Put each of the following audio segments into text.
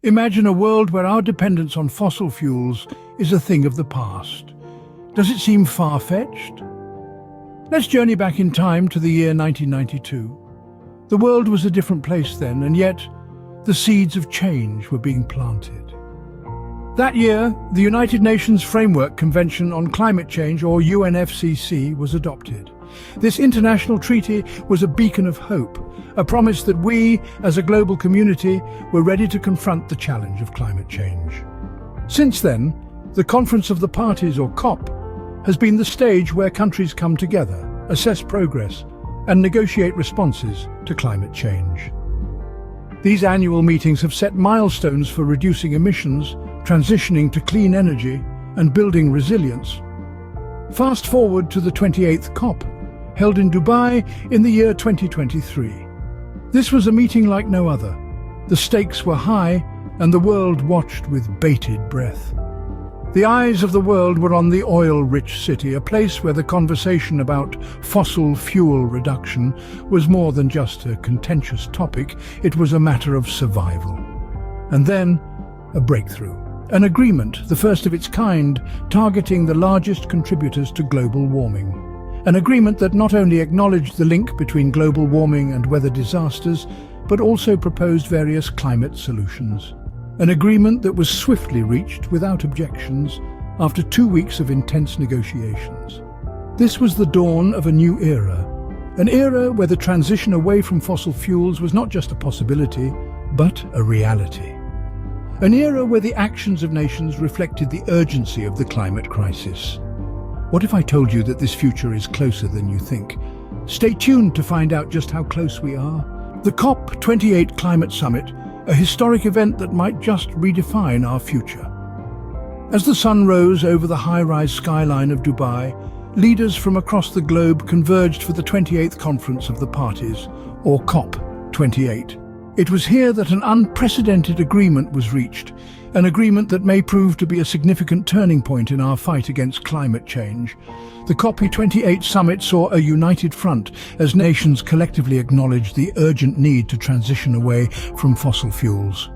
Imagine a world where our dependence on fossil fuels is a thing of the past. Does it seem far-fetched? Let's journey back in time to the year 1992. The world was a different place then, and yet the seeds of change were being planted. That year, the United Nations Framework Convention on Climate Change, or UNFCCC, was adopted. This international treaty was a beacon of hope, a promise that we, as a global community, were ready to confront the challenge of climate change. Since then, the Conference of the Parties, or COP, has been the stage where countries come together, assess progress, and negotiate responses to climate change. These annual meetings have set milestones for reducing emissions, transitioning to clean energy, and building resilience. Fast forward to the 28th COP, held in Dubai in the year 2023. This was a meeting like no other. The stakes were high, and the world watched with bated breath. The eyes of the world were on the oil-rich city, a place where the conversation about fossil fuel reduction was more than just a contentious topic, it was a matter of survival. And then, a breakthrough. An agreement, the first of its kind, targeting the largest contributors to global warming. An agreement that not only acknowledged the link between global warming and weather disasters, but also proposed various climate solutions. An agreement that was swiftly reached without objections after 2 weeks of intense negotiations. This was the dawn of a new era. An era where the transition away from fossil fuels was not just a possibility, but a reality. An era where the actions of nations reflected the urgency of the climate crisis. What if I told you that this future is closer than you think? Stay tuned to find out just how close we are. The COP28 Climate Summit, a historic event that might just redefine our future. As the sun rose over the high-rise skyline of Dubai, leaders from across the globe converged for the 28th Conference of the Parties, or COP28. It was here that an unprecedented agreement was reached, an agreement that may prove to be a significant turning point in our fight against climate change. The COP28 summit saw a united front as nations collectively acknowledged the urgent need to transition away from fossil fuels.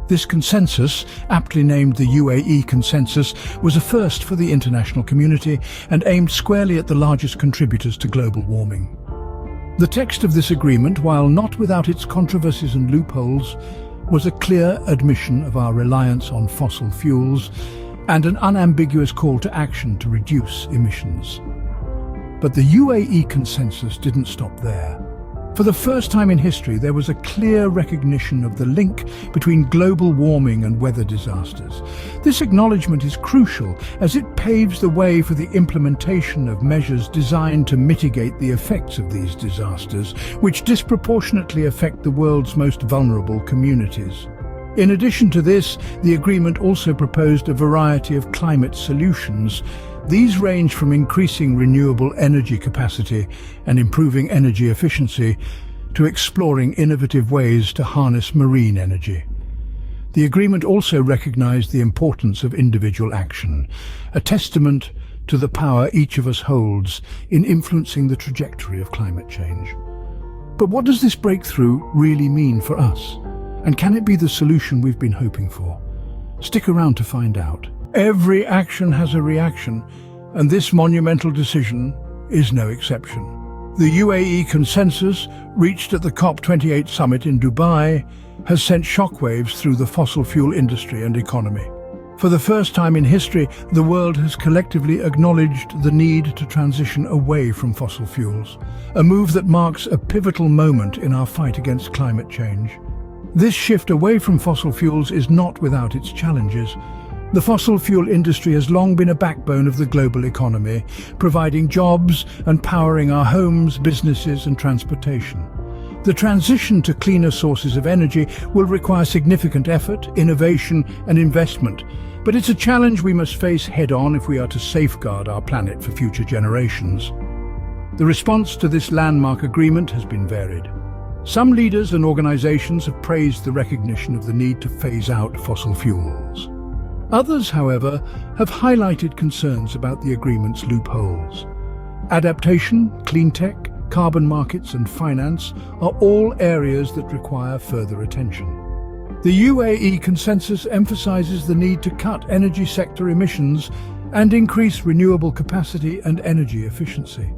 This consensus, aptly named the UAE Consensus, was a first for the international community and aimed squarely at the largest contributors to global warming. The text of this agreement, while not without its controversies and loopholes, was a clear admission of our reliance on fossil fuels and an unambiguous call to action to reduce emissions. But the UAE Consensus didn't stop there. For the first time in history, there was a clear recognition of the link between global warming and weather disasters. This acknowledgement is crucial as it paves the way for the implementation of measures designed to mitigate the effects of these disasters, which disproportionately affect the world's most vulnerable communities. In addition to this, the agreement also proposed a variety of climate solutions. These range from increasing renewable energy capacity and improving energy efficiency to exploring innovative ways to harness marine energy. The agreement also recognized the importance of individual action, a testament to the power each of us holds in influencing the trajectory of climate change. But what does this breakthrough really mean for us? And can it be the solution we've been hoping for? Stick around to find out. Every action has a reaction, and this monumental decision is no exception. The UAE Consensus, reached at the COP28 summit in Dubai, has sent shockwaves through the fossil fuel industry and economy. For the first time in history, the world has collectively acknowledged the need to transition away from fossil fuels, a move that marks a pivotal moment in our fight against climate change. This shift away from fossil fuels is not without its challenges. The fossil fuel industry has long been a backbone of the global economy, providing jobs and powering our homes, businesses and transportation. The transition to cleaner sources of energy will require significant effort, innovation and investment, but it's a challenge we must face head-on if we are to safeguard our planet for future generations. The response to this landmark agreement has been varied. Some leaders and organizations have praised the recognition of the need to phase out fossil fuels. Others, however, have highlighted concerns about the agreement's loopholes. Adaptation, clean tech, carbon markets and finance are all areas that require further attention. The UAE consensus emphasizes the need to cut energy sector emissions and increase renewable capacity and energy efficiency.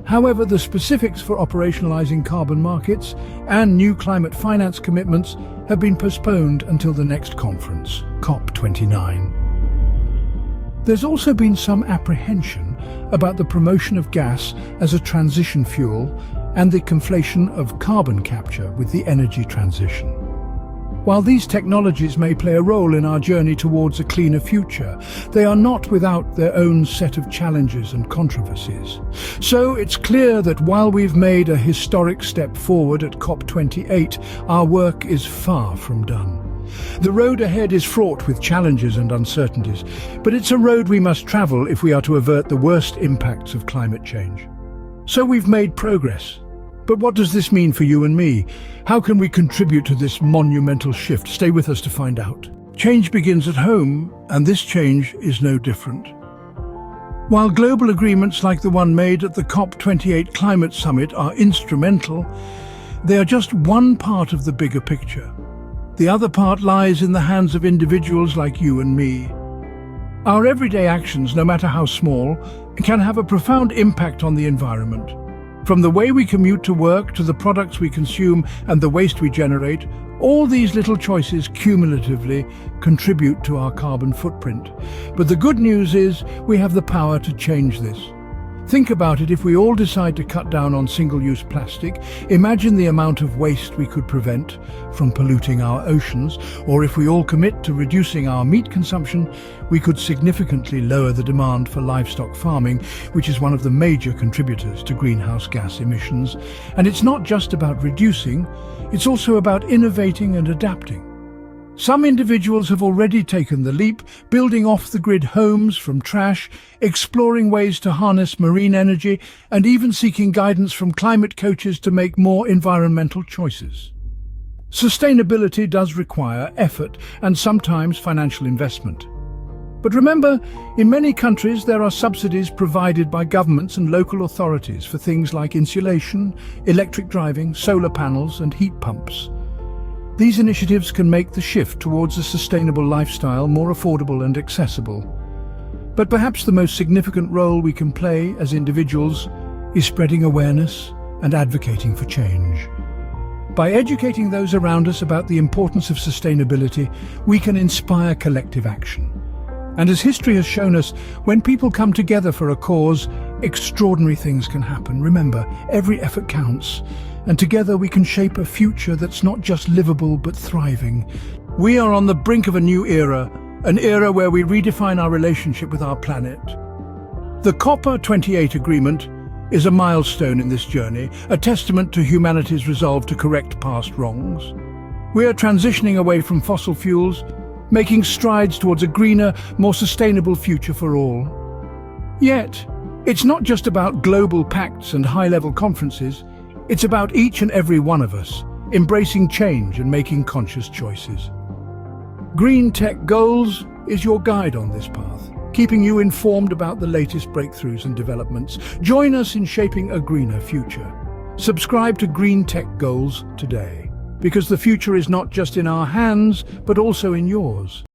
However, the specifics for operationalizing carbon markets and new climate finance commitments have been postponed until the next conference, COP29. There's also been some apprehension about the promotion of gas as a transition fuel and the conflation of carbon capture with the energy transition. While these technologies may play a role in our journey towards a cleaner future, they are not without their own set of challenges and controversies. So it's clear that while we've made a historic step forward at COP28, our work is far from done. The road ahead is fraught with challenges and uncertainties, but it's a road we must travel if we are to avert the worst impacts of climate change. So we've made progress. But what does this mean for you and me? How can we contribute to this monumental shift? Stay with us to find out. Change begins at home, and this change is no different. While global agreements like the one made at the COP28 Climate Summit are instrumental, they are just one part of the bigger picture. The other part lies in the hands of individuals like you and me. Our everyday actions, no matter how small, can have a profound impact on the environment. From the way we commute to work to the products we consume and the waste we generate, all these little choices cumulatively contribute to our carbon footprint. But the good news is we have the power to change this. Think about it. If we all decide to cut down on single-use plastic, imagine the amount of waste we could prevent from polluting our oceans. Or if we all commit to reducing our meat consumption, we could significantly lower the demand for livestock farming, which is one of the major contributors to greenhouse gas emissions. And it's not just about reducing, it's also about innovating and adapting. Some individuals have already taken the leap, building off-the-grid homes from trash, exploring ways to harness marine energy, and even seeking guidance from climate coaches to make more environmental choices. Sustainability does require effort and sometimes financial investment. But remember, in many countries there are subsidies provided by governments and local authorities for things like insulation, electric driving, solar panels, and heat pumps. These initiatives can make the shift towards a sustainable lifestyle more affordable and accessible. But perhaps the most significant role we can play as individuals is spreading awareness and advocating for change. By educating those around us about the importance of sustainability, we can inspire collective action. And as history has shown us, when people come together for a cause, extraordinary things can happen. Remember, every effort counts. And together we can shape a future that's not just livable but thriving. We are on the brink of a new era, an era where we redefine our relationship with our planet. The COP28 agreement is a milestone in this journey, a testament to humanity's resolve to correct past wrongs. We are transitioning away from fossil fuels, making strides towards a greener, more sustainable future for all. Yet, it's not just about global pacts and high-level conferences. It's about each and every one of us embracing change and making conscious choices. Green Tech Goals is your guide on this path, keeping you informed about the latest breakthroughs and developments. Join us in shaping a greener future. Subscribe to Green Tech Goals today, because the future is not just in our hands, but also in yours.